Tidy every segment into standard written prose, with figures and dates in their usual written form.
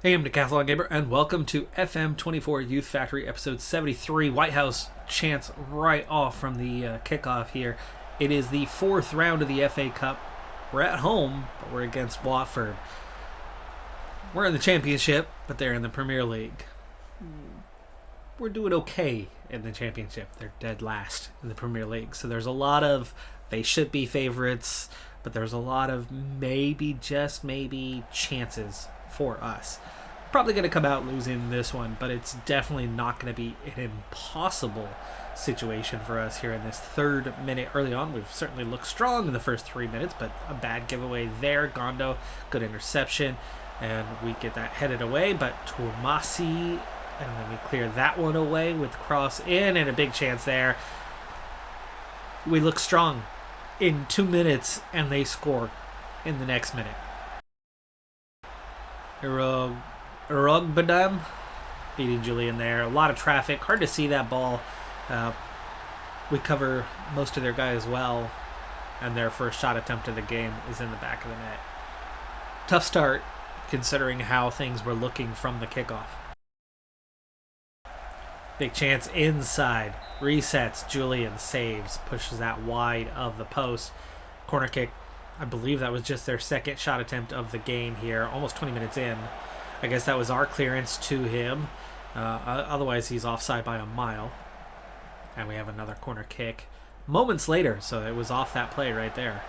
Hey, I'm Decathlon Gamer, and welcome to FM24 Youth Factory episode 73. White House chants right off from the kickoff here. It is the fourth round of the FA Cup. We're at home, but we're against Watford. We're in the Championship, but they're in the Premier League. We're doing okay in the Championship. They're dead last in the Premier League. So there's a lot of they should be favorites, but there's a lot of maybe, just maybe, chances for us. Probably going to come out losing this one, but it's definitely not going to be an impossible situation for us here in this third minute. Early on, we've certainly looked strong in the first 3 minutes, but a bad giveaway there. Gondo, good interception, and we get that headed away, but Tomasi, and then we clear that one away with cross in, and a big chance there. We look strong in 2 minutes, and they score in the next minute. Urugbadam beating Julian there. A lot of traffic. Hard to see that ball. We cover most of their guys well, and their first shot attempt of the game is in the back of the net. Tough start considering how things were looking from the kickoff. Big chance inside. Resets. Julian saves. Pushes that wide of the post. Corner kick. I believe that was just their second shot attempt of the game here. Almost 20 minutes in. I guess that was our clearance to him. Otherwise, he's offside by a mile. And we have another corner kick moments later, so it was off that play right there.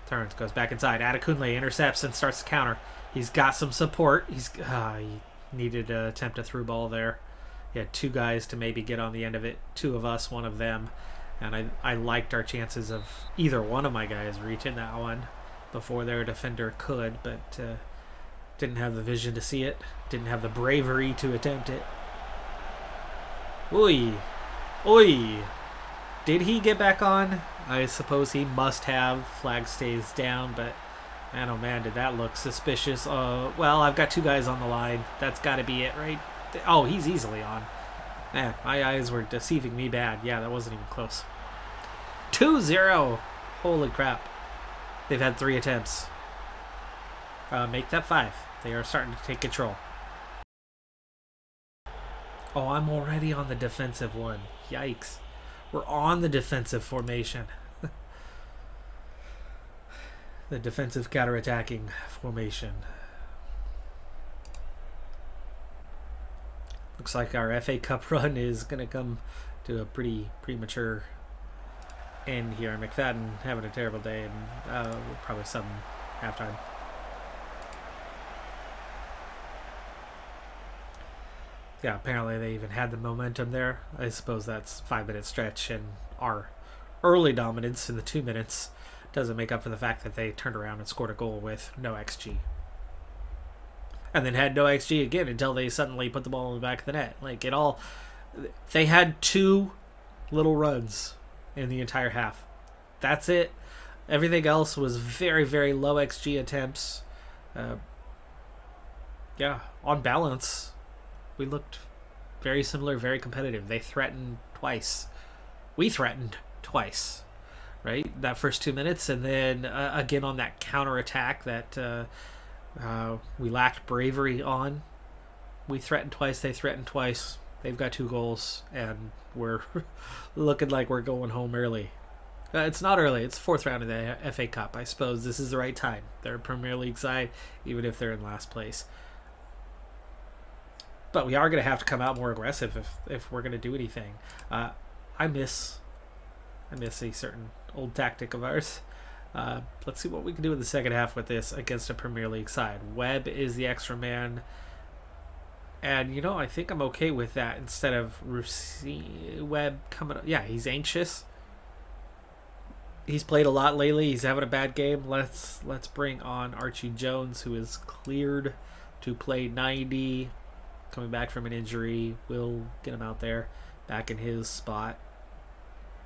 Turns, goes back inside. Adekunle intercepts and starts to counter. He's got some support. He needed to attempt a through ball there. He had two guys to maybe get on the end of it. Two of us, one of them. And I liked our chances of either one of my guys reaching that one before their defender could, but didn't have the vision to see it. Didn't have the bravery to attempt it. Oi. Did he get back on? I suppose he must have. Flag stays down, but man, oh man, did that look suspicious. Well, I've got two guys on the line. That's got to be it, right? Oh, he's easily on. Man, my eyes were deceiving me bad. Yeah, that wasn't even close. 2-0. Holy crap. They've had 3 attempts. Make that 5. They are starting to take control. Oh, I'm already on the defensive one. Yikes. We're on the defensive formation. The defensive counterattacking formation. Looks like our FA Cup run is going to come to a pretty premature end here. McFadden having a terrible day, and we'll probably sub him halftime. Yeah, apparently they even had the momentum there. I suppose that's 5-minute stretch, and our early dominance in the 2 minutes doesn't make up for the fact that they turned around and scored a goal with no XG. And then had no XG again until they suddenly put the ball in the back of the net. They had 2 little runs in the entire half. That's it. Everything else was very, very low XG attempts. On balance, we looked very similar, very competitive. They threatened twice. We threatened twice, right? That first 2 minutes, and then again on that counterattack that we lacked bravery on. We threatened twice, they threatened twice. They've got 2 goals, and we're looking like we're going home early. It's not early. It's 4th round of the FA Cup. I suppose this is the right time. They're a Premier League side, even if they're in last place. But we are going to have to come out more aggressive if we're going to do anything. I miss a certain old tactic of ours. Let's see what we can do in the second half with this against a Premier League side. Webb is the extra man. And, I think I'm okay with that instead of Webb coming up. Yeah, he's anxious. He's played a lot lately. He's having a bad game. Let's bring on Archie Jones, who is cleared to play 90. Coming back from an injury. We'll get him out there. Back in his spot.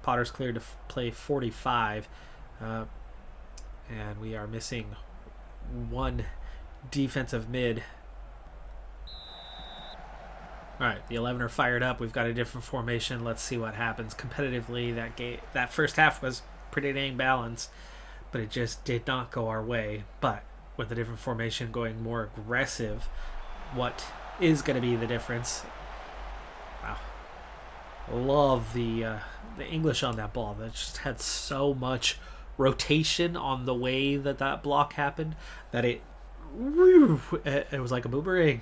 Potter's cleared to play 45. And we are missing 1 defensive mid. Alright, the 11 are fired up. We've got a different formation. Let's see what happens. Competitively, that first half was pretty dang balanced, but it just did not go our way. But with a different formation going more aggressive. What is going to be the difference? Wow. Love the English on that ball. That just had so much rotation on the way that block happened that it was like a boomerang.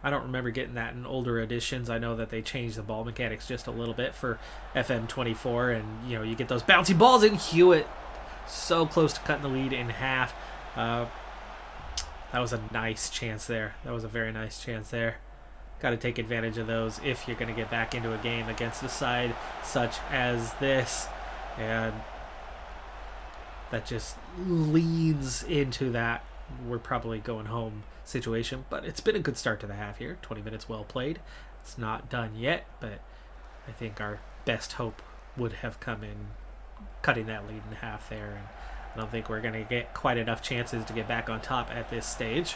I don't remember getting that in older editions. I know that they changed the ball mechanics just a little bit for FM24, and you get those bouncy balls in. Hewitt so close to cutting the lead in half. That was a nice chance there. That was a very nice chance there. Got to take advantage of those if you're going to get back into a game against a side such as this. And that just leads into that we're probably going home situation. But it's been a good start to the half here. 20 minutes well played. It's not done yet, but I think our best hope would have come in cutting that lead in half there. And I don't think we're going to get quite enough chances to get back on top at this stage.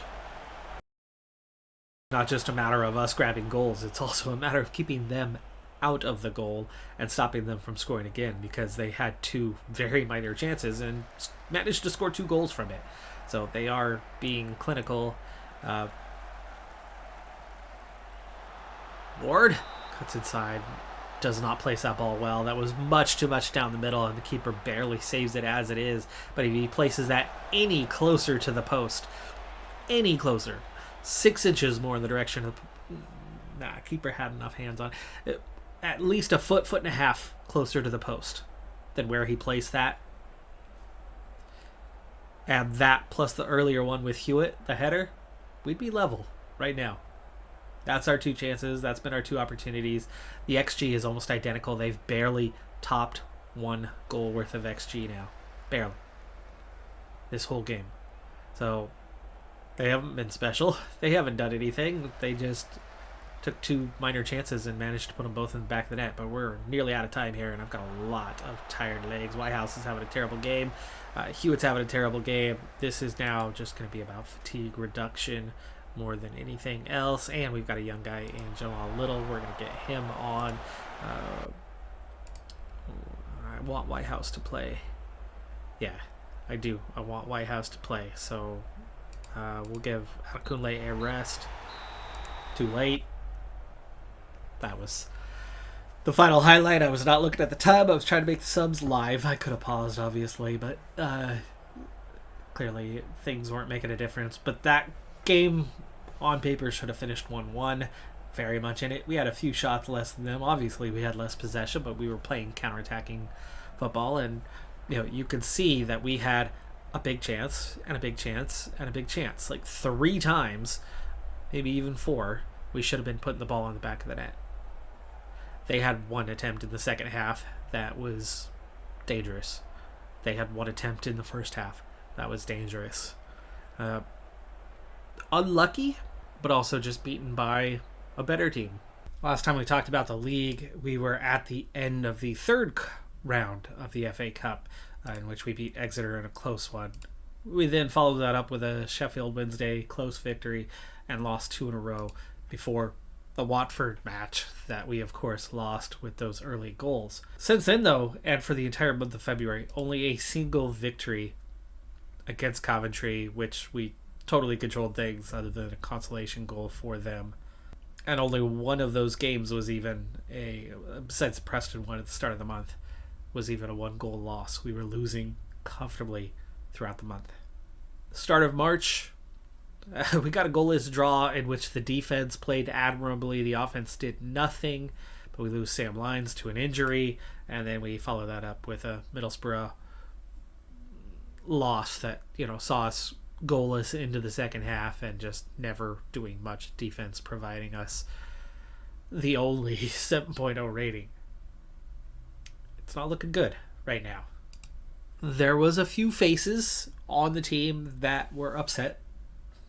Not just a matter of us grabbing goals, it's also a matter of keeping them out of the goal and stopping them from scoring again, because they had two very minor chances and managed to score 2 goals from it. So they are being clinical. Ward cuts inside, does not place that ball well. That was much too much down the middle, and the keeper barely saves it as it is. But if he places that any closer to the post, any closer, 6 inches more in the direction of keeper had enough hands on it, at least a foot and a half closer to the post than where he placed that. And that plus the earlier one with Hewitt, the header, we'd be level right now. That's our 2 chances. That's been our 2 opportunities. The XG is almost identical. They've barely topped 1 goal worth of XG now. Barely. This whole game. So they haven't been special. They haven't done anything. They just took 2 minor chances and managed to put them both in the back of the net. But we're nearly out of time here, and I've got a lot of tired legs. Whitehouse is having a terrible game. Hewitt's having a terrible game. This is now just going to be about fatigue reduction more than anything else. And we've got a young guy in Jamal Little. We're going to get him on. I want Whitehouse to play. Yeah, I do. I want Whitehouse to play. So we'll give Akunle a rest. Too late. That was the final highlight. I was not looking at the time. I was trying to make the subs live. I could have paused, obviously, but clearly things weren't making a difference. But that game on paper should have finished 1-1. Very much in it. We had a few shots less than them. Obviously, we had less possession, but we were playing counterattacking football, and you could see that we had a big chance and a big chance and a big chance. Like 3 times, maybe even 4, we should have been putting the ball on the back of the net. They had 1 attempt in the second half that was dangerous. They had 1 attempt in the first half that was dangerous. Unlucky, but also just beaten by a better team. Last time we talked about the league, we were at the end of the 3rd round of the FA Cup, in which we beat Exeter in a close one. We then followed that up with a Sheffield Wednesday close victory and lost 2 in a row before the Watford match that we, of course, lost with those early goals. Since then, though, and for the entire month of February, only a single victory against Coventry, which we totally controlled things other than a consolation goal for them. And only one of those games was even besides the Preston one at the start of the month, was even a 1-goal loss. We were losing comfortably throughout the month. Start of March, we got a goalless draw in which the defense played admirably. The offense did nothing, but we lose Sam Lyons to an injury, and then we follow that up with a Middlesbrough loss that saw us goalless into the second half and just never doing much defense, providing us the only 7.0 rating. It's not looking good right now. There was a few faces on the team that were upset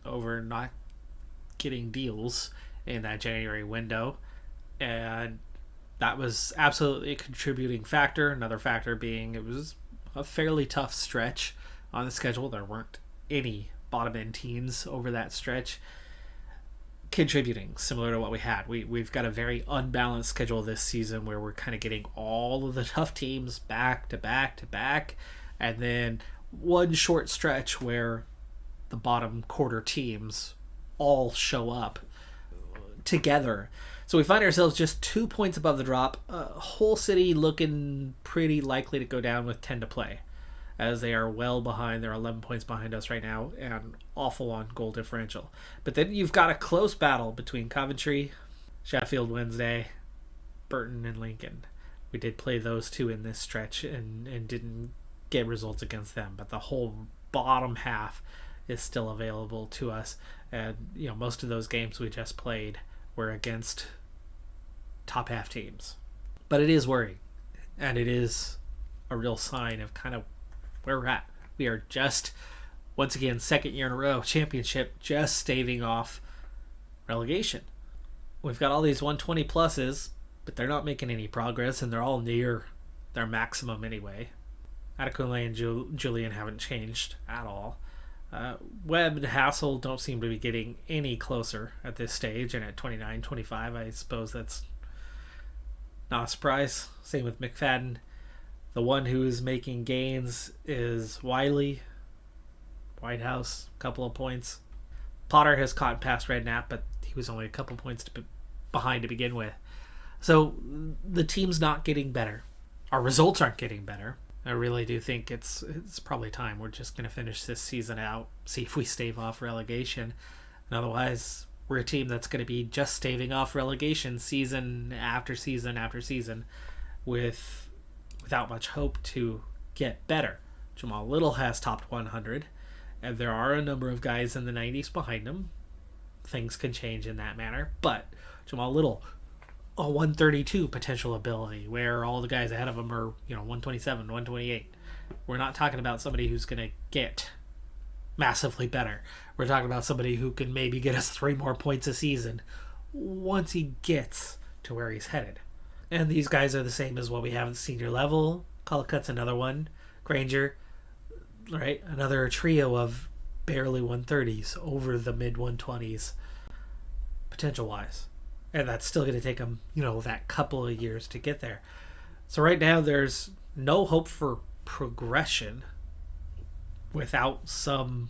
over not getting deals in that January window, and that was absolutely a contributing factor. Another factor being it was a fairly tough stretch on the schedule. There weren't any bottom end teams over that stretch contributing, similar to what we had. We've got a very unbalanced schedule this season where we're kind of getting all of the tough teams back to back to back, and then one short stretch where the bottom quarter teams all show up together. So we find ourselves just 2 points above the drop. Whole City looking pretty likely to go down with 10 to play, as they are well behind. They're 11 points behind us right now and awful on goal differential. But then you've got a close battle between Coventry, Sheffield Wednesday, Burton, and Lincoln. We did play those two in this stretch and didn't get results against them, but the whole bottom half is still available to us. And most of those games we just played were against top half teams. But it is worrying, and it is a real sign of kind of where we're at. We are just, once again, second year in a row, championship, just staving off relegation. We've got all these 120 pluses, but they're not making any progress, and they're all near their maximum anyway. Adekunle and Julian haven't changed at all. Webb and Hassel don't seem to be getting any closer at this stage, and at 29, 25, I suppose that's not a surprise. Same with McFadden. The one who is making gains is Wiley. Whitehouse, a couple of points. Potter has caught past Redknapp, but he was only a couple points behind to begin with. So the team's not getting better. Our results aren't getting better. I really do think it's probably time. We're just going to finish this season out, see if we stave off relegation. And otherwise, we're a team that's going to be just staving off relegation season after season after season without much hope to get better. Jamal Little has topped 100, and there are a number of guys in the 90s behind him. Things can change in that manner, but Jamal Little, a 132 potential ability, where all the guys ahead of him are 127, 128. We're not talking about somebody who's going to get massively better. We're talking about somebody who can maybe get us 3 more points a season once he gets to where he's headed. And these guys are the same as what we have at the senior level. Collicutt's another one. Granger, right? Another trio of barely 130s over the mid 120s potential-wise. And that's still going to take them, that couple of years to get there. So right now there's no hope for progression without some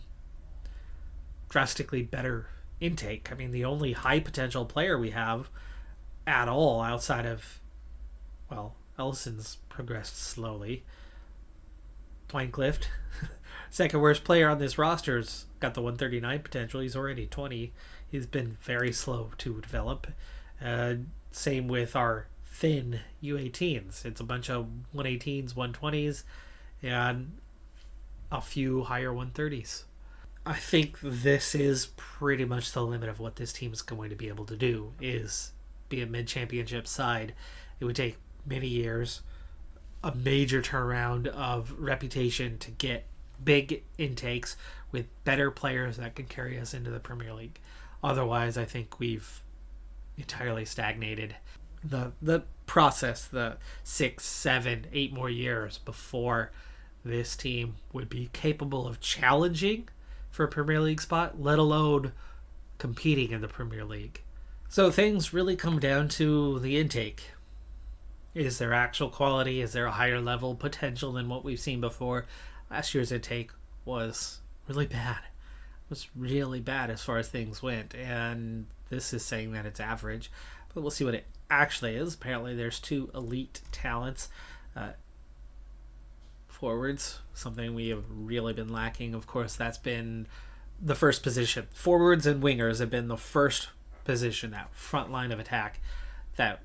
drastically better intake. I mean, the only high potential player we have at all outside of, Ellison's progressed slowly. Twincliffe, second worst player on this roster's got the 139 potential. He's already 20. He's been very slow to develop. Same with our thin U18s. It's a bunch of 118s, 120s, and a few higher 130s. I think this is pretty much the limit of what this team is going to be able to do, is be a mid-championship side. It would take many years, a major turnaround of reputation to get big intakes with better players that can carry us into the Premier League. Otherwise, I think we've entirely stagnated. The process, the 6, 7, 8 more years before this team would be capable of challenging for a Premier League spot, let alone competing in the Premier League. So things really come down to the intake. Is there actual quality? Is there a higher level potential than what we've seen before? Last year's intake was really bad. It was really bad as far as things went, and this is saying that it's average, but we'll see what it actually is. Apparently there's 2 elite talents. Forwards, something we have really been lacking. Of course, that's been the first position. Forwards and wingers have been the first position, that front line of attack, that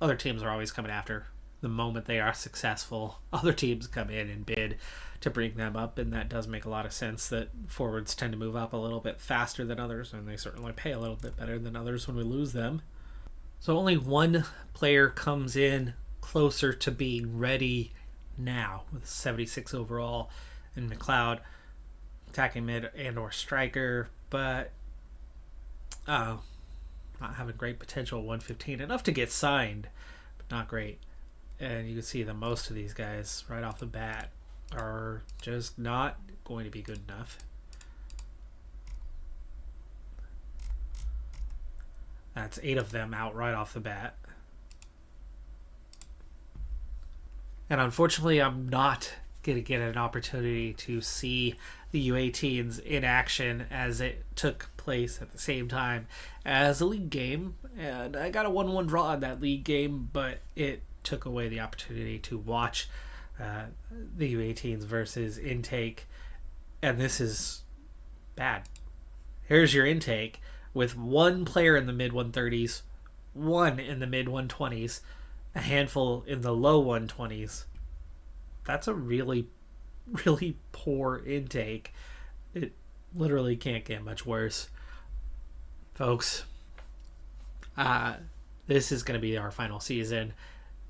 other teams are always coming after. The moment they are successful, other teams come in and bid to bring them up, and that does make a lot of sense that forwards tend to move up a little bit faster than others, and they certainly pay a little bit better than others when we lose them. So only one player comes in closer to being ready now with 76 overall, and McLeod, attacking mid and or striker, but not having great potential. 115, enough to get signed, but not great. And you can see that most of these guys right off the bat are just not going to be good enough. That's 8 of them out right off the bat. And unfortunately, I'm not going to get an opportunity to see the U18s in action as it took place at the same time as a league game. And I got a 1-1 draw in that league game, but it took away the opportunity to watch the U18s versus intake. And this is bad. Here's your intake with one player in the mid 130s, one in the mid 120s, a handful in the low 120s. That's a really, really poor intake. It literally can't get much worse. Folks, this is going to be our final season,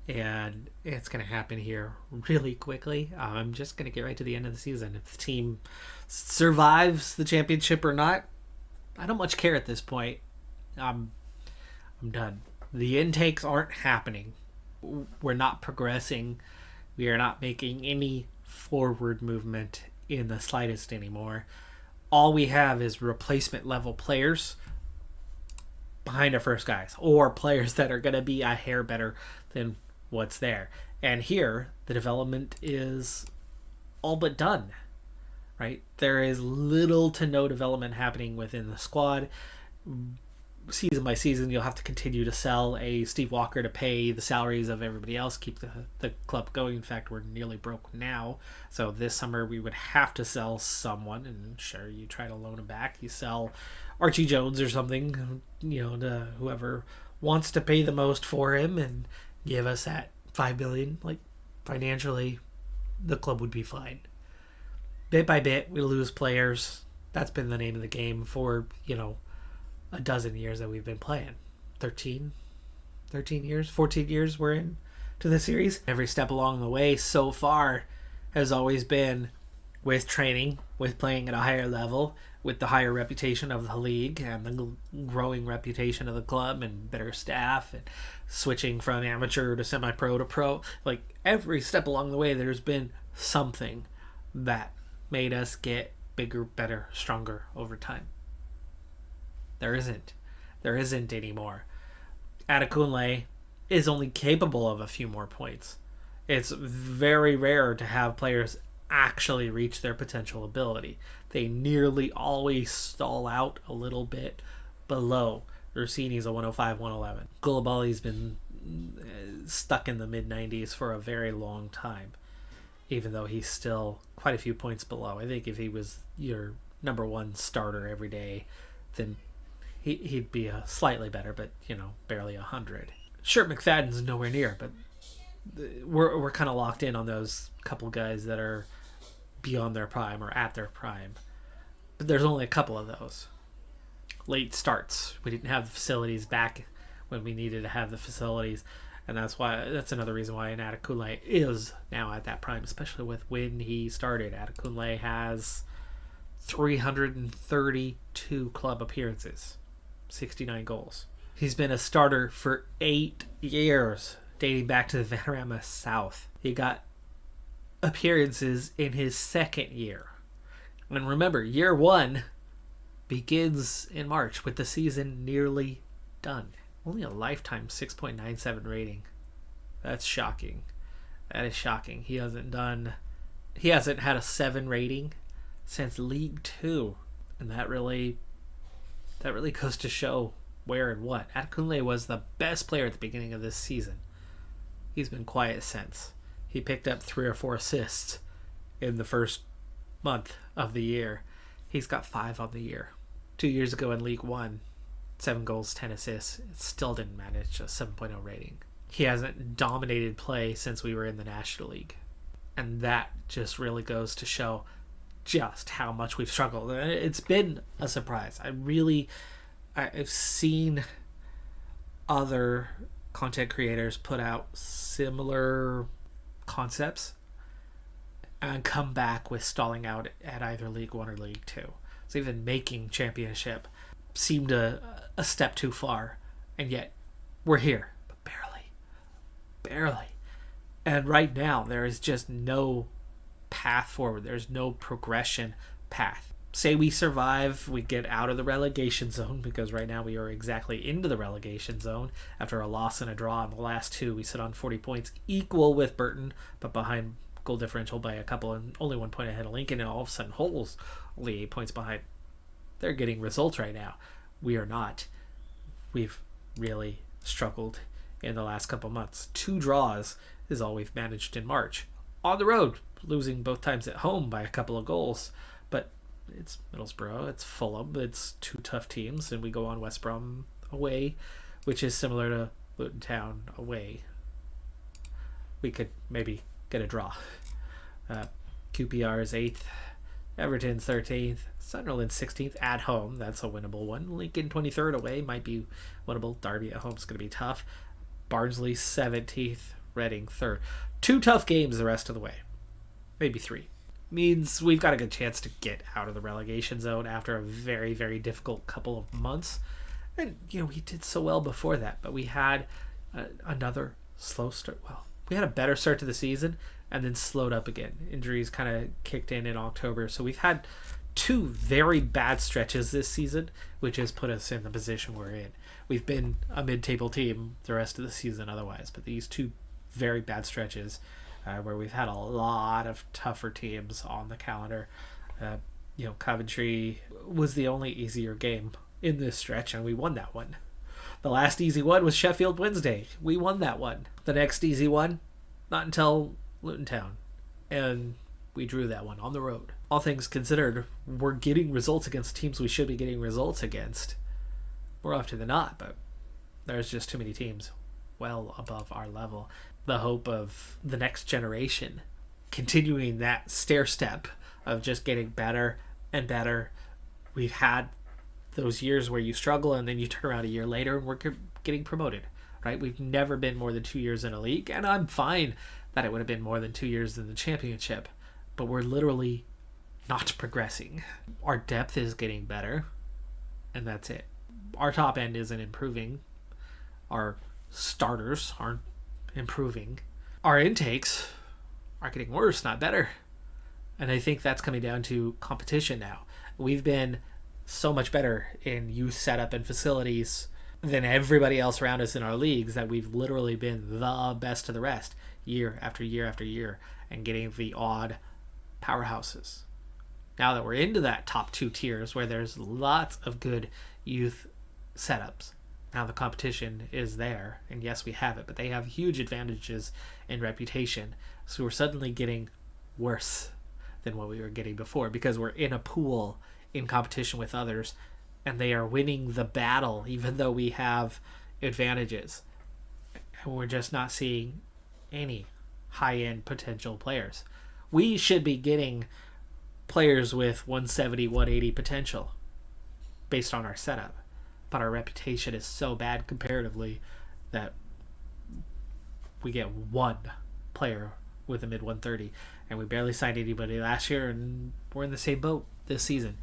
and it's going to happen here really quickly. I'm just going to get right to the end of the season. If the team survives the championship or not, I don't much care at this point. I'm done. The intakes aren't happening. We're not progressing. We are not making any forward movement in the slightest anymore. All we have is replacement level players behind our first guys, or players that are going to be a hair better than what's there. And here, the development is all but done, right? There is little to no development happening within the squad. Season by season, you'll have to continue to sell a Steve Walker to pay the salaries of everybody else, keep the club going. In fact, we're nearly broke now. So this summer, we would have to sell someone, and sure, you try to loan him back. You sell Archie Jones or something, to whoever wants to pay the most for him and give us that $5 billion. Like, financially, the club would be fine. Bit by bit, we lose players. That's been the name of the game for, a dozen years that we've been playing. 13 years, 14 years we're in to the series. Every step along the way so far has always been with training, with playing at a higher level, with the higher reputation of the league and the growing reputation of the club and better staff and switching from amateur to semi-pro to pro. Like, every step along the way, there's been something that made us get bigger, better, stronger over time. There isn't anymore. Adekunle is only capable of a few more points. It's very rare to have players actually reach their potential ability. They nearly always stall out a little bit below. Rossini's a 105, 111. Koulibaly's been stuck in the mid-90s for a very long time, even though he's still quite a few points below. I think if he was your number one starter every day, then he'd be slightly better, but, barely 100. Sure, McFadden's nowhere near, but we're kind of locked in on those couple guys that are beyond their prime or at their prime. But there's only a couple of those. Late starts. We didn't have the facilities back when we needed to have the facilities, and that's another reason why Adekunle is now at that prime, especially with when he started. Adekunle has 332 club appearances, 69 goals. He's been a starter for 8 years, dating back to the Vanarama South. He got appearances in his second year. And remember, year one begins in March with the season nearly done. Only a lifetime 6.97 rating. That's shocking. That is shocking. He hasn't had a 7 rating since League 2. And that really goes to show where and what. Adekunle was the best player at the beginning of this season. He's been quiet since. He picked up 3 or 4 assists in the first month of the year. He's got 5 on the year. 2 years ago in League 1, 7 goals, 10 assists. It still didn't manage a 7.0 rating. He hasn't dominated play since we were in the National League. And that just really goes to show just how much we've struggled. It's been a surprise. I've seen other content creators put out similar concepts and come back with stalling out at either League 1 or League 2. So even making championship seemed a step too far, and yet we're here, but barely. And right now there is just no path forward. There's no progression path. Say we survive, we get out of the relegation zone, because right now we are exactly into the relegation zone. After a loss and a draw in the last 2, we sit on 40 points, equal with Burton, but behind goal differential by a couple and only 1 point ahead of Lincoln, and all of a sudden Hull's only 8 points behind. They're getting results right now. We are not. We've really struggled in the last couple months. 2 draws is all we've managed in March. On the road, losing both times at home by a couple of goals. But it's Middlesbrough, it's Fulham, it's 2 tough teams, and we go on West Brom away, which is similar to Luton Town away. We could maybe get a draw. QPR is 8th, Everton's 13th, Sunderland 16th at home. That's a winnable one. Lincoln 23rd away might be winnable. Derby at home is going to be tough. Barnsley 17th, Reading 3rd. 2 tough games the rest of the way. Maybe 3. Means we've got a good chance to get out of the relegation zone after a very, very difficult couple of months. And, we did so well before that, but we had another slow start. Well, we had a better start to the season and then slowed up again. Injuries kind of kicked in October. So we've had 2 very bad stretches this season, which has put us in the position we're in. We've been a mid-table team the rest of the season otherwise, but these 2 very bad stretches where we've had a lot of tougher teams on the calendar. Coventry was the only easier game in this stretch, and we won that one. The last easy one was Sheffield Wednesday. We won that one. The next easy one, not until Luton Town, and we drew that one on the road. All things considered, we're getting results against teams we should be getting results against. More often than not, but there's just too many teams well above our level. The hope of the next generation continuing that stair step of just getting better and better. We've had those years where you struggle and then you turn around a year later and we're getting promoted, right? We've never been more than 2 years in a league, and I'm fine that it would have been more than 2 years in the championship, but we're literally not progressing. Our depth is getting better, and that's it. Our top end isn't improving. Our starters aren't improving. Our intakes are getting worse, not better. And I think that's coming down to competition now. We've been so much better in youth setup and facilities than everybody else around us in our leagues that we've literally been the best of the rest year after year after year and getting the odd powerhouses. Now that we're into that top 2 tiers where there's lots of good youth setups, now the competition is there, and yes, we have it, but they have huge advantages in reputation, so we're suddenly getting worse than what we were getting before because we're in a pool in competition with others, and they are winning the battle even though we have advantages, and we're just not seeing any high-end potential players. We should be getting players with 170, 180 potential based on our setup, but our reputation is so bad comparatively that we get 1 player with a mid 130, and we barely signed anybody last year, and we're in the same boat this season.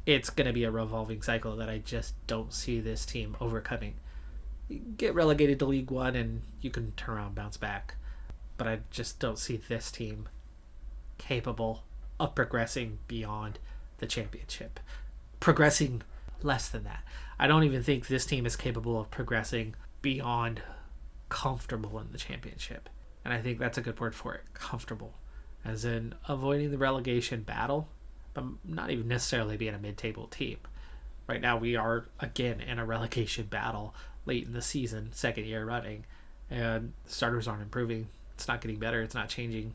It's going to be a revolving cycle that I just don't see this team overcoming. You get relegated to League One and you can turn around and bounce back, but I just don't see this team capable of progressing beyond the championship. Progressing less than that. I don't even think this team is capable of progressing beyond comfortable in the championship. And I think that's a good word for it, comfortable. As in avoiding the relegation battle, but not even necessarily being a mid-table team. Right now we are, again, in a relegation battle late in the season, 2nd year running, and starters aren't improving. It's not getting better. It's not changing.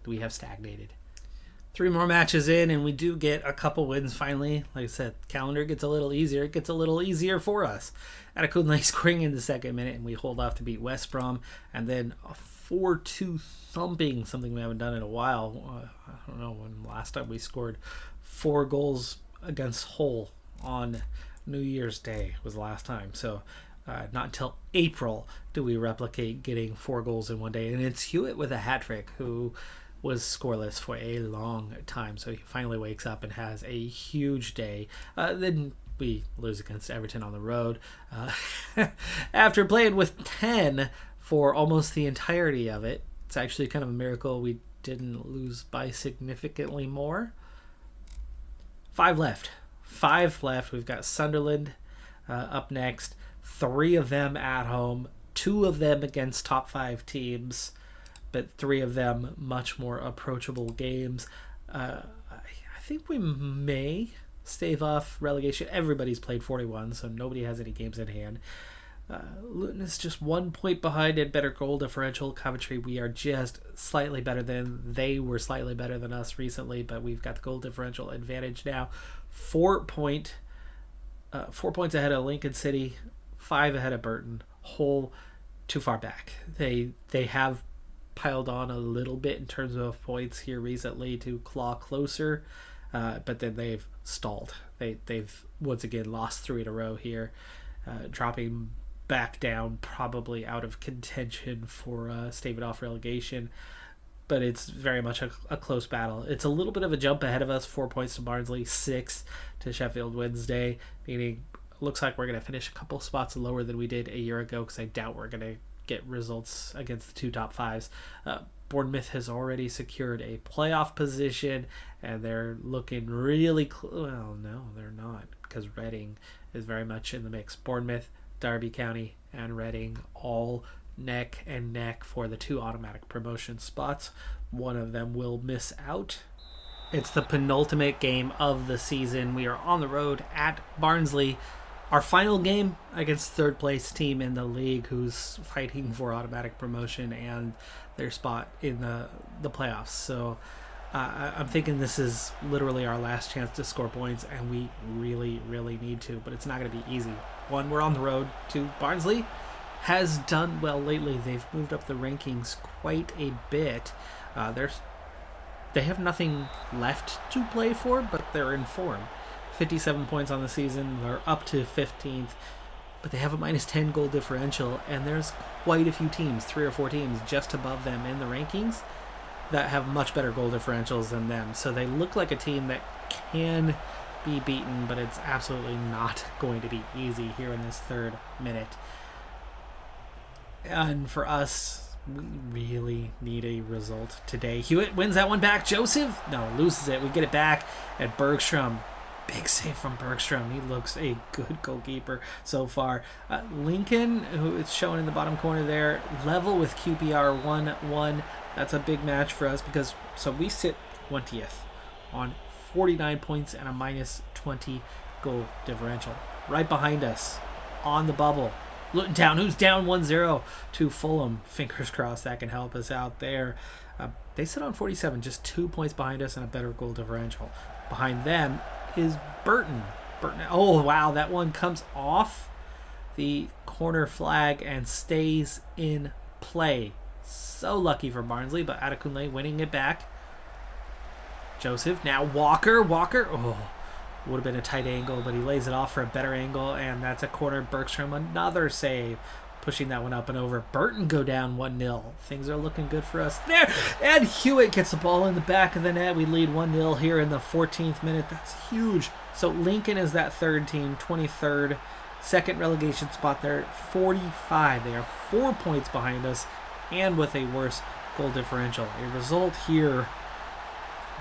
We have stagnated. 3 more matches in, and we do get a couple wins finally. Like I said, calendar gets a little easier. It gets a little easier for us. Adekunle scoring in the 2nd minute, and we hold off to beat West Brom, and then a 4-2 thumping, something we haven't done in a while. I don't know when last time we scored 4 goals against Hull on New Year's Day was the last time. So not until April do we replicate getting 4 goals in one day. And it's Hewitt with a hat trick, who was scoreless for a long time. So he finally wakes up and has a huge day. Then we lose against Everton on the road. After playing with 10 for almost the entirety of it. It's actually kind of a miracle we didn't lose by significantly more. 5 left. 5 left. We've got Sunderland up next. 3 of them at home. 2 of them against top 5 teams. but 3 of them much more approachable games. I think we may stave off relegation. Everybody's played 41, so nobody has any games in hand. Luton is just 1 point behind in better goal differential. Coventry, we are just slightly better than. They were slightly better than us recently, but we've got the goal differential advantage now. 4 points ahead of Lincoln City, 5 ahead of Burton. Hull too far back. They have piled on a little bit in terms of points here recently to claw closer, but then they've stalled. They've once again lost 3 in a row here, dropping back down, probably out of contention for staving off relegation. But it's very much a close battle. It's a little bit of a jump ahead of us. 4 points to Barnsley, 6 to Sheffield Wednesday, meaning it looks like we're going to finish a couple spots lower than we did a year ago, because I doubt we're going to get results against the 2 top 5s. Bournemouth has already secured a playoff position, and they're looking really well, no, they're not, because Reading is very much in the mix. Bournemouth, Derby County, and Reading all neck and neck for the 2 automatic promotion spots. One of them will miss out. It's the penultimate game of the season. We are on the road at Barnsley. Our final game against third place team in the league, who's fighting for automatic promotion and their spot in the playoffs. So I'm thinking this is literally our last chance to score points, and we really, really need to, but it's not going to be easy. 1, we're on the road. 2, Barnsley has done well lately. They've moved up the rankings quite a bit. They have nothing left to play for, but they're in form. 57 points on the season. They're up to 15th, but they have a minus 10 goal differential, and there's quite a few teams, 3 or 4 teams just above them in the rankings that have much better goal differentials than them. So they look like a team that can be beaten, but it's absolutely not going to be easy here in this 3rd minute. And for us, we really need a result today. Hewitt wins that one back. Joseph, no, loses it. We get it back at Bergstrom. Big save from Bergstrom. He looks a good goalkeeper so far. Lincoln, who is shown in the bottom corner there, level with QPR 1-1. That's a big match for us, because so we sit 20th on 49 points and a minus 20 goal differential. Right behind us on the bubble, Luton Town, who's down 1-0 to Fulham. Fingers crossed that can help us out there. They sit on 47, just 2 points behind us and a better goal differential. Behind them is Burton. Oh, wow, that one comes off the corner flag and stays in play. So lucky for Barnsley, but Adekunle winning it back. Joseph, now Walker. Oh, would have been a tight angle, but he lays it off for a better angle, and that's a corner. Bergstrom, another save, pushing that one up and over. Burton go down 1-0. Things are looking good for us there, and Hewitt gets the ball in the back of the net. We lead 1-0 here in the 14th minute. That's huge. So Lincoln is that 3rd team, 23rd, 2nd relegation spot there at 45. They are 4 points behind us, and with a worse goal differential. A result here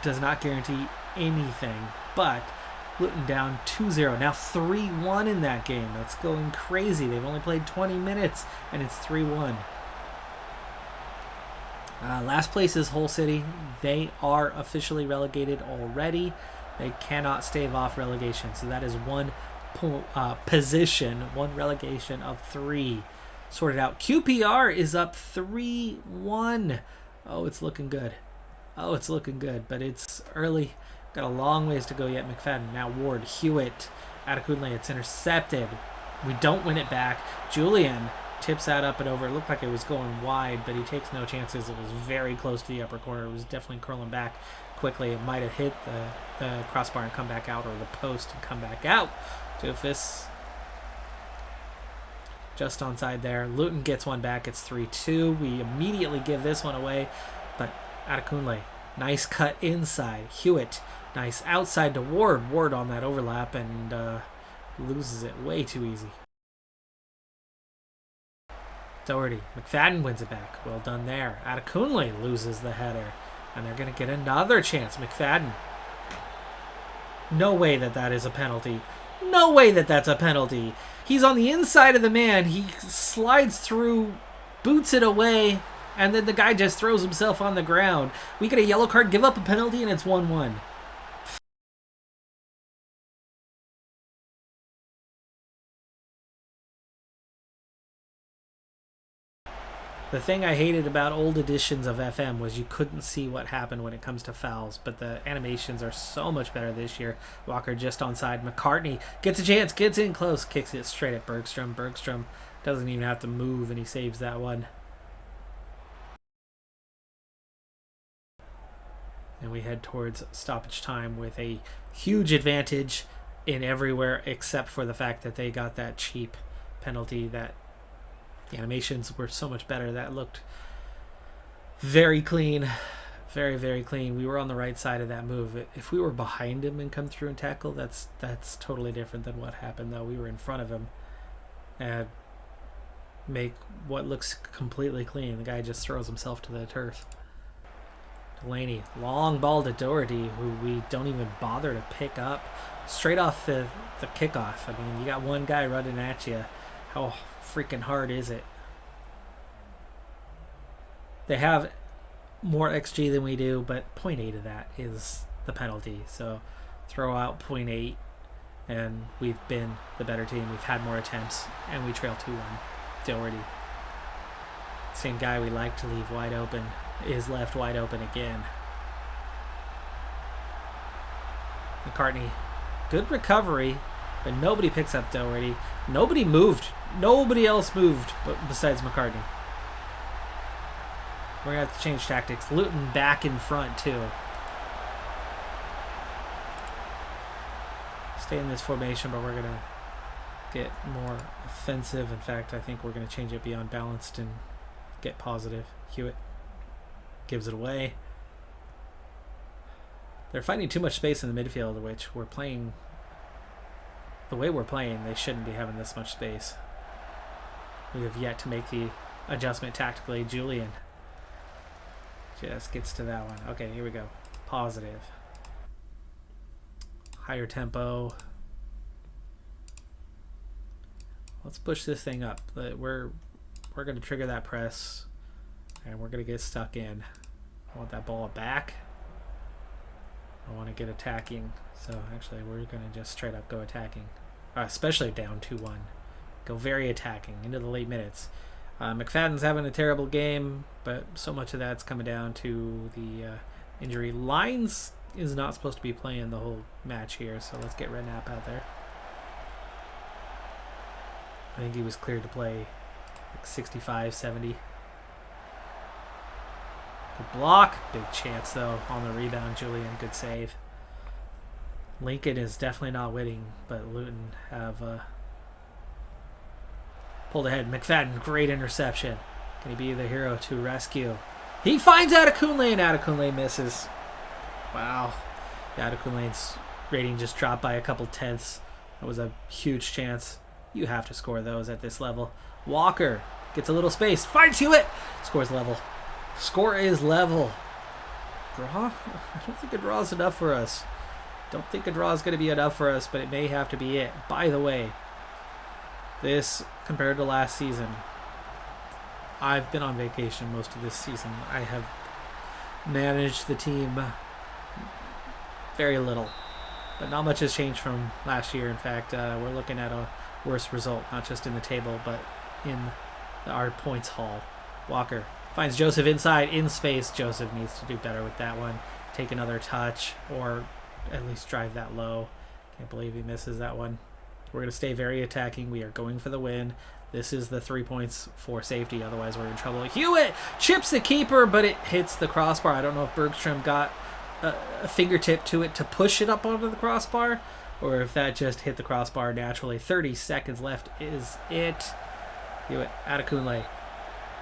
does not guarantee anything, but Luton down 2-0. Now 3-1 in that game. That's going crazy. They've only played 20 minutes, and it's 3-1. Last place is Hull City. They are officially relegated already. They cannot stave off relegation, so that is one relegation of 3 sorted out. QPR is up 3-1. Oh, it's looking good. But it's early. Got a long ways to go yet. McFadden, now Ward, Hewitt, Adekunle, it's intercepted. We don't win it back. Julian tips that up and over. It looked like it was going wide, but he takes no chances. It was very close to the upper corner. It was definitely curling back quickly. It might have hit the crossbar and come back out, or the post and come back out. Doofus just onside there. Luton gets one back. It's 3-2. We immediately give this one away, but Adekunle, nice cut inside. Hewitt, nice outside to Ward. Ward on that overlap and loses it way too easy. Doherty, McFadden wins it back. Well done there. Adekunle loses the header, and they're going to get another chance. McFadden. No way that is a penalty. No way that's a penalty. He's on the inside of the man. He slides through, boots it away, And then the guy just throws himself on the ground. We get a yellow card, give up a penalty, and it's 1-1. The thing I hated about old editions of FM was you couldn't see what happened when it comes to fouls, but the animations are so much better this year. Walker just onside. McCartney gets a chance, gets in close, kicks it straight at Bergstrom. Bergstrom doesn't even have to move, and he saves that one. And we head towards stoppage time with a huge advantage in everywhere except for the fact that they got that cheap penalty. That the animations were so much better. That looked very clean. Very, very clean. We were on the right side of that move. If we were behind him and come through and tackle, that's totally different than what happened, though. We were in front of him and make what looks completely clean. The guy just throws himself to the turf. Delaney, long ball to Doherty, who we don't even bother to pick up. Straight off the kickoff. I mean, you got one guy running at you. How freaking hard is it? They have more XG than we do, but 0.8 of that is the penalty. So throw out 0.8, and we've been the better team. We've had more attempts, and we trail 2-1. Doherty, same guy we like to leave wide open, is left wide open again. McCartney, good recovery, but nobody picks up Doherty. Nobody moved. Nobody else moved but besides McCartney. We're going to have to change tactics. Luton back in front, too. Stay in this formation, but we're going to get more offensive. In fact, I think we're going to change it beyond balanced and get positive. Hewitt gives it away. They're finding too much space in the midfield, which we're playing. The way we're playing, they shouldn't be having this much space. We have yet to make the adjustment tactically. Julian just gets to that one. Okay, here we go. Positive. Higher tempo. Let's push this thing up. We're going to trigger that press, and we're going to get stuck in. I want that ball back. I want to get attacking. So actually, we're going to just straight up go attacking, especially down 2-1. Go very attacking into the late minutes. McFadden's having a terrible game, but so much of that's coming down to the injury. Lyons is not supposed to be playing the whole match here, so let's get Redknapp out there. I think he was cleared to play like 65, 70. Good block. Big chance, though, on the rebound. Julian, good save. Lincoln is definitely not winning, but Luton have pulled ahead. McFadden, great interception. Can he be the hero to rescue? He finds Adekunle, and Adekunle misses. Wow. Adekunle's rating just dropped by a couple tenths. That was a huge chance. You have to score those at this level. Walker gets a little space. Finds Hewitt. Scores level. Score is level. Draw? I don't think a draw is enough for us. Don't think a draw is going to be enough for us, but it may have to be it. By the way, this, compared to last season, I've been on vacation most of this season. I have managed the team very little, but not much has changed from last year. In fact, we're looking at a worse result, not just in the table, but in our points haul. Walker finds Joseph inside, in space. Joseph needs to do better with that one. Take another touch, or at least drive that low. Can't believe he misses that one. We're going to stay very attacking. We are going for the win. This is the 3 points for safety. Otherwise, we're in trouble. Hewitt chips the keeper, but it hits the crossbar. I don't know if Bergstrom got a fingertip to it to push it up onto the crossbar, or if that just hit the crossbar naturally. 30 seconds left is it. Hewitt, Adekunle.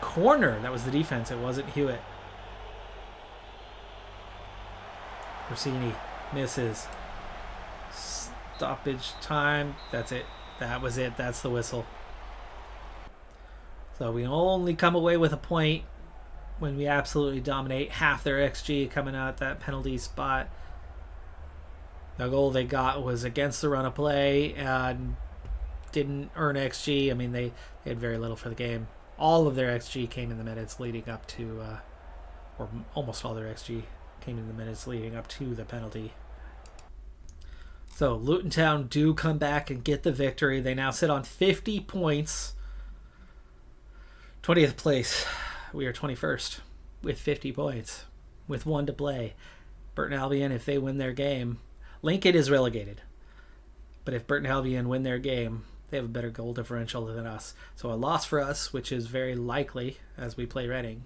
Corner. That was the defense. It wasn't Hewitt. Rossini misses. Stoppage time. That's it. That was it. That's the whistle. So we only come away with a point when we absolutely dominate. Half their XG coming out that penalty spot. The goal they got was against the run of play and didn't earn XG. I mean, they had very little for the game. All of their XG came in the minutes leading up to, or almost all their XG came in the minutes leading up to the penalty. So Luton Town do come back and get the victory. They now sit on 50 points. 20th place. We are 21st with 50 points with 1 to play. Burton Albion, if they win their game, Lincoln is relegated. But if Burton Albion win their game, they have a better goal differential than us. So a loss for us, which is very likely as we play Reading.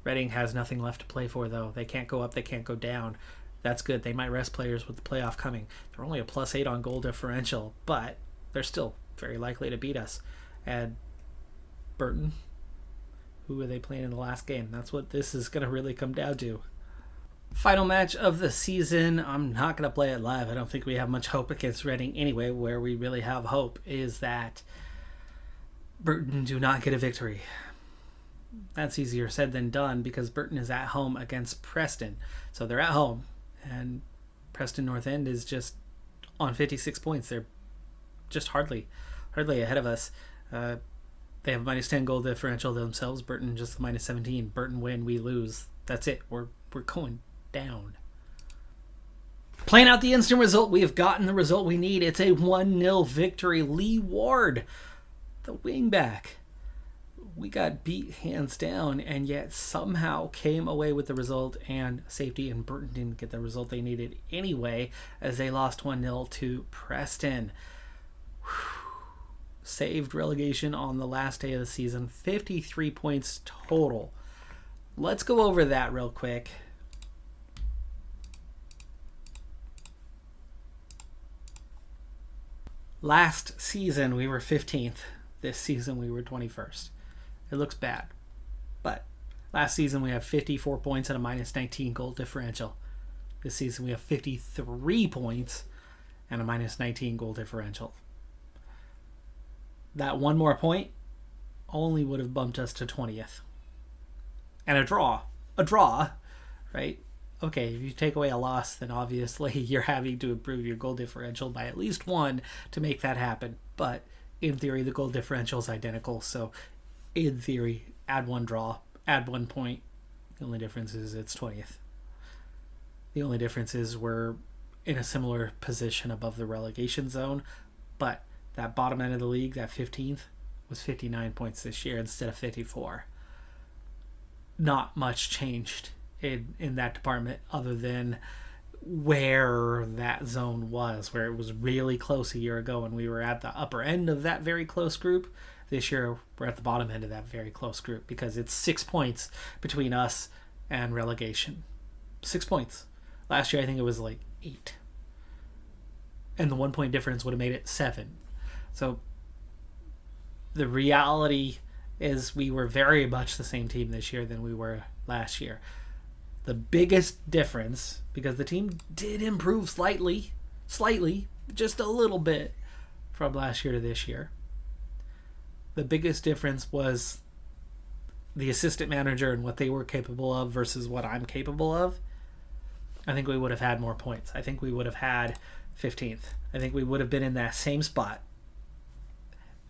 Reading has nothing left to play for, though. They can't go up, they can't go down. That's good. They might rest players with the playoff coming. They're only a +8 on goal differential, but they're still very likely to beat us. And Burton, who are they playing in the last game? That's what this is going to really come down to. Final match of the season. I'm not going to play it live. I don't think we have much hope against Reading anyway. Where we really have hope is that Burton do not get a victory. That's easier said than done because Burton is at home against Preston. So they're at home, and Preston North End is just on 56 points. They're just hardly ahead of us. They have a -10 goal differential themselves. Burton just the -17. Burton win, we lose. That's it. We're going down. Playing out the instant result, we have gotten the result we need. It's a 1-0 victory. Lee Ward, the wingback. We got beat hands down and yet somehow came away with the result, and safety, and Burton didn't get the result they needed anyway as they lost 1-0 to Preston. Saved relegation on the last day of the season. 53 points total. Let's go over that real quick. Last season we were 15th. This season we were 21st. It looks bad. But last season we have 54 points and a -19 goal differential. This season we have 53 points and a -19 goal differential. That one more point only would have bumped us to 20th. And a draw, right? Okay, if you take away a loss, then obviously you're having to improve your goal differential by at least 1 to make that happen. But in theory, the goal differential is identical. So in theory, add 1 draw, add 1 point. The only difference is it's 20th. The only difference is we're in a similar position above the relegation zone. But that bottom end of the league, that 15th, was 59 points this year instead of 54. Not much changed in that department other than where that zone was, where it was really close a year ago and we were at the upper end of that very close group. This year we're at the bottom end of that very close group because it's 6 points between us and relegation. 6 points. Last year I think it was like 8. And the 1 point difference would have made it 7. So the reality is we were very much the same team this year than we were last year. The biggest difference, because the team did improve slightly, just a little bit from last year to this year. The biggest difference was the assistant manager and what they were capable of versus what I'm capable of. I think we would have had more points. I think we would have had 15th. I think we would have been in that same spot,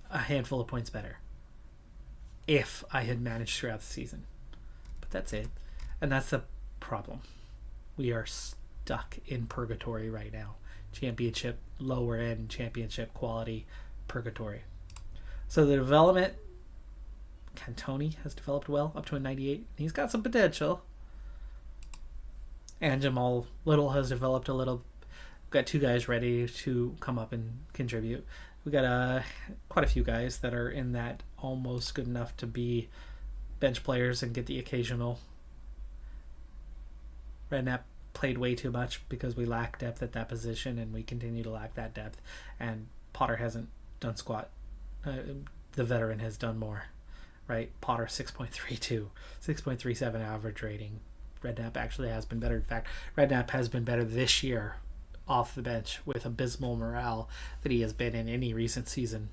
a handful of points better, if I had managed throughout the season. But that's it. And that's the problem. We are stuck in purgatory right now. Championship, lower end championship quality purgatory. So the development, Cantoni has developed well up to a 98. He's got some potential. And Jamal Little has developed a little. We've got 2 guys ready to come up and contribute. We got quite a few guys that are in that almost good enough to be bench players and get the occasional. Redknapp played way too much because we lack depth at that position, and we continue to lack that depth. And Potter hasn't done squat. The veteran has done more, right? Potter 6.32, 6.37 average rating. Redknapp actually has been better. In fact, Redknapp has been better this year off the bench with abysmal morale that he has been in any recent season.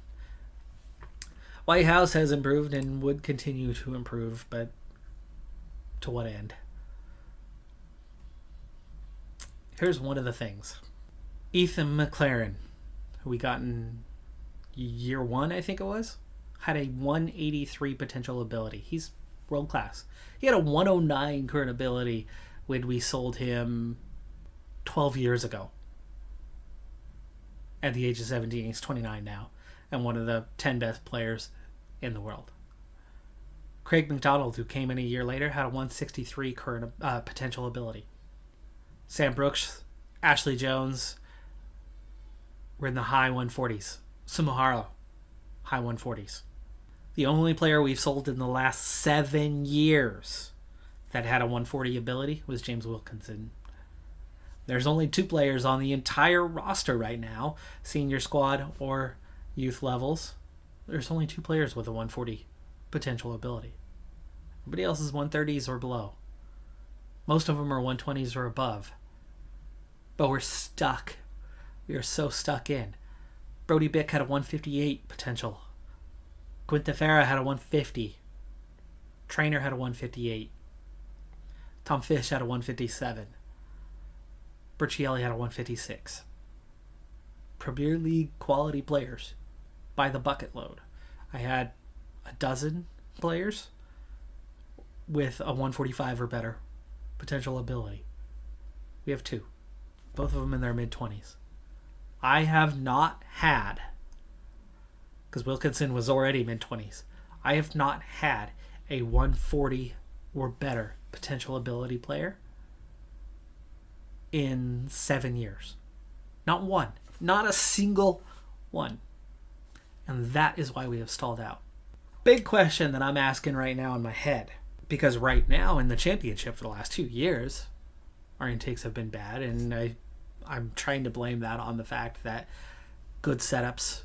White House has improved and would continue to improve, but to what end? Here's one of the things. Ethan McLaren, who we got in year 1, I think it was. had a 183 potential ability. He's world class. He had a 109 current ability when we sold him 12 years ago. At the age of 17, he's 29 now, and one of the 10 best players in the world. Craig McDonald, who came in a year later, had a 163 current potential ability. Sam Brooks, Ashley Jones were in the high 140s. Sumuhara, high 140s. The only player we've sold in the last 7 years that had a 140 ability was James Wilkinson. There's only 2 players on the entire roster right now, senior squad or youth levels. There's only 2 players with a 140 potential ability. Everybody else is 130s or below. Most of them are 120s or above. But we're stuck. We are so stuck in. Brody Bick had a 158 potential. Quinta Farah had a 150. Trainer had a 158. Tom Fish had a 157. Berchielli had a 156. Premier League quality players by the bucket load. I had a dozen players with a 145 or better potential ability. We have 2. Both of them in their mid-20s. I have not had, because Wilkinson was already mid-20s, I have not had a 140 or better potential ability player in 7 years. Not one. Not a single one. And that is why we have stalled out. Big question that I'm asking right now in my head. Because right now in the championship for the last 2 years, our intakes have been bad. And I'm trying to blame that on the fact that good setups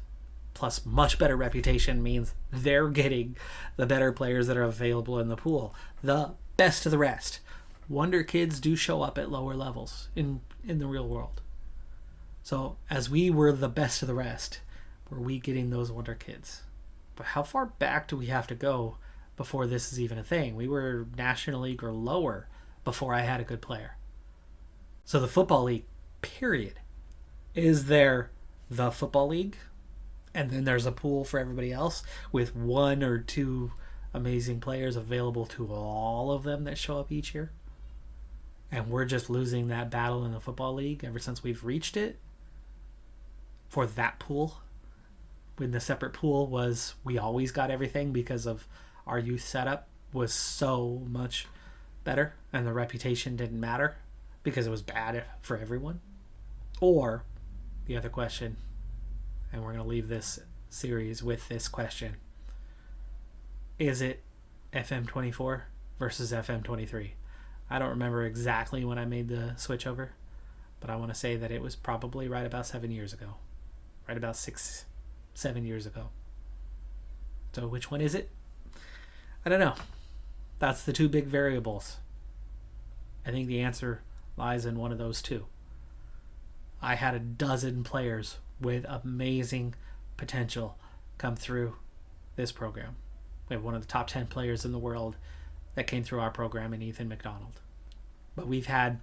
plus much better reputation means they're getting the better players that are available in the pool. The best of the rest. Wonder kids do show up at lower levels in the real world. So as we were the best of the rest, were we getting those wonder kids? But how far back do we have to go before this is even a thing? We were National League or lower before I had a good player. So the Football League, period. Is there the Football League? And then there's a pool for everybody else with 1 or 2 amazing players available to all of them that show up each year? And we're just losing that battle in the Football League ever since we've reached it for that pool. When the separate pool was, we always got everything because of our youth setup was so much better and the reputation didn't matter because it was bad for everyone. Or the other question, and we're going to leave this series with this question, is it FM24 versus FM23? I don't remember exactly when I made the switch over, but I want to say that it was probably right about 7 years ago. Right about 6-7 years ago. So which one is it? I don't know. That's the 2 big variables. I think the answer lies in one of those 2. I had a dozen players with amazing potential come through this program. We have one of the top 10 players in the world that came through our program in Ethan McDonald. But we've had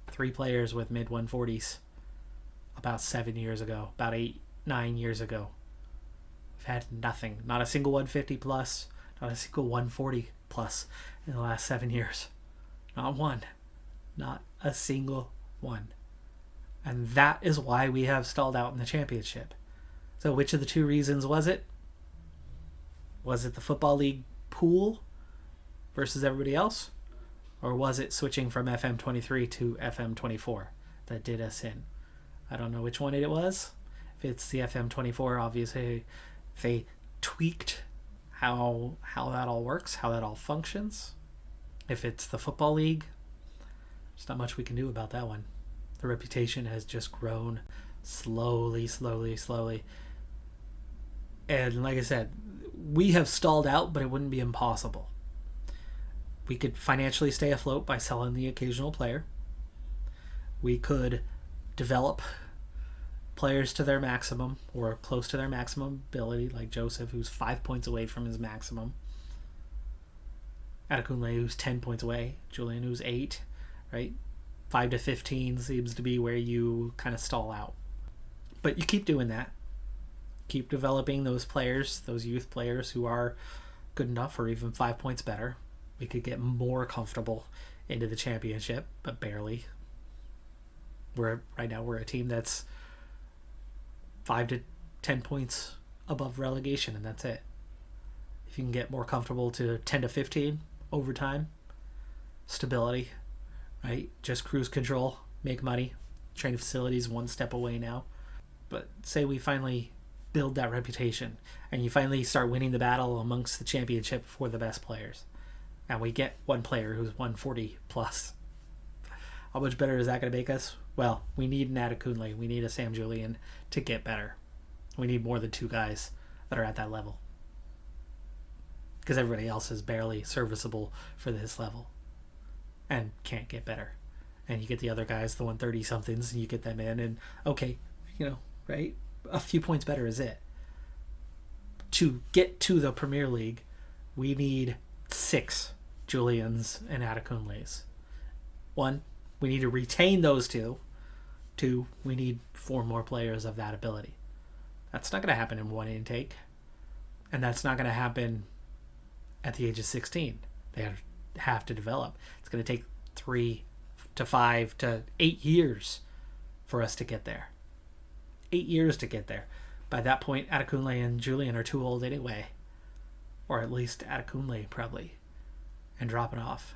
3 players with mid 140s about 7 years ago, about 8-9 years ago. We've had nothing. Not a single 150 plus, not a single 140 plus in the last 7 years. Not one. Not a single one. And that is why we have stalled out in the championship. So which of the 2 reasons was it? Was it the Football League pool versus everybody else? Or was it switching from FM23 to FM24 that did us in? I don't know which one it was. If it's the FM24, obviously they tweaked how that all works, how that all functions. If it's the Football League, there's not much we can do about that one. The reputation has just grown slowly. And like I said, we have stalled out, but it wouldn't be impossible. We could financially stay afloat by selling the occasional player. We could develop players to their maximum or close to their maximum ability, like Joseph, who's 5 points away from his maximum. Adekunle, who's 10 points away. Julian, who's 8, right? 5 to 15 seems to be where you kind of stall out. But you keep doing that. keep developing those players, those youth players who are good enough or even 5 points better, we could get more comfortable into the championship, but barely. Right now we're a team that's 5 to 10 points above relegation, and that's it. If you can get more comfortable to 10 to 15 over time, stability, right? Just cruise control, make money. Training facilities one step away now. But say we finally build that reputation and you finally start winning the battle amongst the championship for the best players, and we get one player who's 140 plus. How much better is that going to make us? Well, we need an Adekunle. We need a Sam Julian to get better. We need more than 2 guys that are at that level, because everybody else is barely serviceable for this level and can't get better. And you get the other guys, the 130-somethings, and you get them in, and okay, right? A few points better is it. To get to the Premier League, we need 6 Julians and Adekunles. 1, we need to retain those 2. 2, we need 4 more players of that ability. That's not going to happen in one intake. And that's not going to happen at the age of 16. They have to develop. It's going to take 3 to 5 to 8 years for us to get there. 8 years to get there. By that point, Adekunle and Julian are too old anyway. Or at least Adekunle, probably. And dropping off.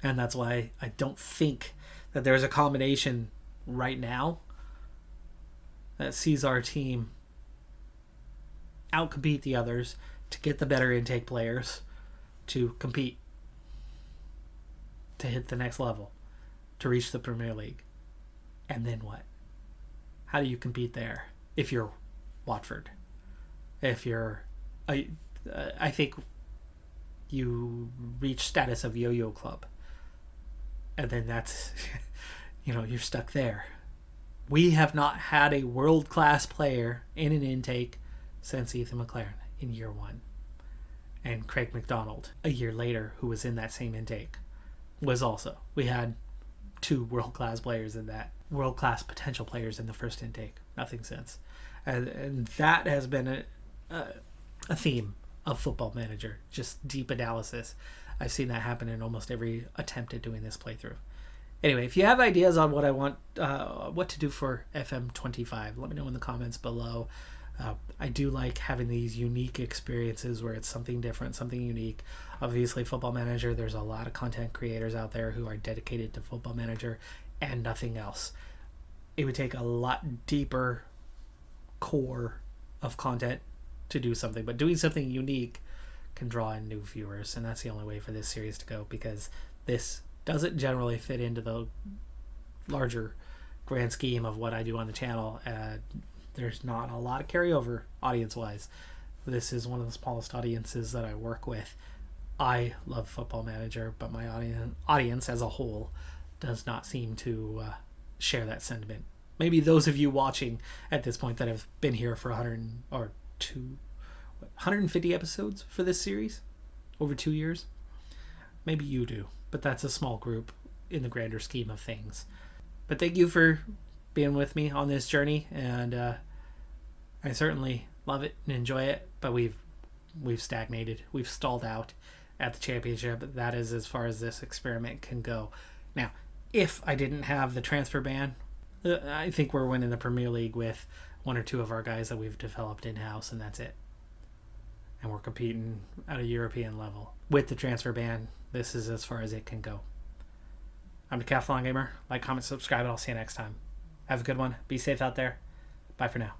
And that's why I don't think that there's a combination right now that sees our team outcompete the others to get the better intake players to compete, to hit the next level, to reach the Premier League. And then what? How do you compete there if you're Watford? If you're... I think you reach status of yo-yo club. And then that's... you're stuck there. We have not had a world-class player in an intake since Ethan McLaren in year 1. And Craig McDonald, a year later, who was in that same intake, was also. We had 2 world-class players in that. World-class potential players in the first intake. Nothing since. And that has been a theme of Football Manager. Just deep analysis. I've seen that happen in almost every attempt at doing this playthrough. Anyway, if you have ideas on what I want, what to do for FM25, let me know in the comments below. I do like having these unique experiences where it's something different, something unique. Obviously, Football Manager, there's a lot of content creators out there who are dedicated to Football Manager and nothing else. It would take a lot deeper core of content to do something, but doing something unique can draw in new viewers, and that's the only way for this series to go, because this doesn't generally fit into the larger grand scheme of what I do on the channel. There's not a lot of carryover audience-wise. This is one of the smallest audiences that I work with. I love Football Manager, but my audience as a whole does not seem to share that sentiment. Maybe those of you watching at this point that have been here for 150 episodes for this series over 2 years, maybe you do, but that's a small group in the grander scheme of things. But thank you for being with me on this journey, and I certainly love it and enjoy it, but we've stagnated. We've stalled out at the championship. That is as far as this experiment can go. Now, if I didn't have the transfer ban, I think we're winning the Premier League with 1 or 2 of our guys that we've developed in-house, and that's it. And we're competing at a European level. With the transfer ban, this is as far as it can go. I'm Decathlon Gamer. Like, comment, subscribe, and I'll see you next time. Have a good one. Be safe out there. Bye for now.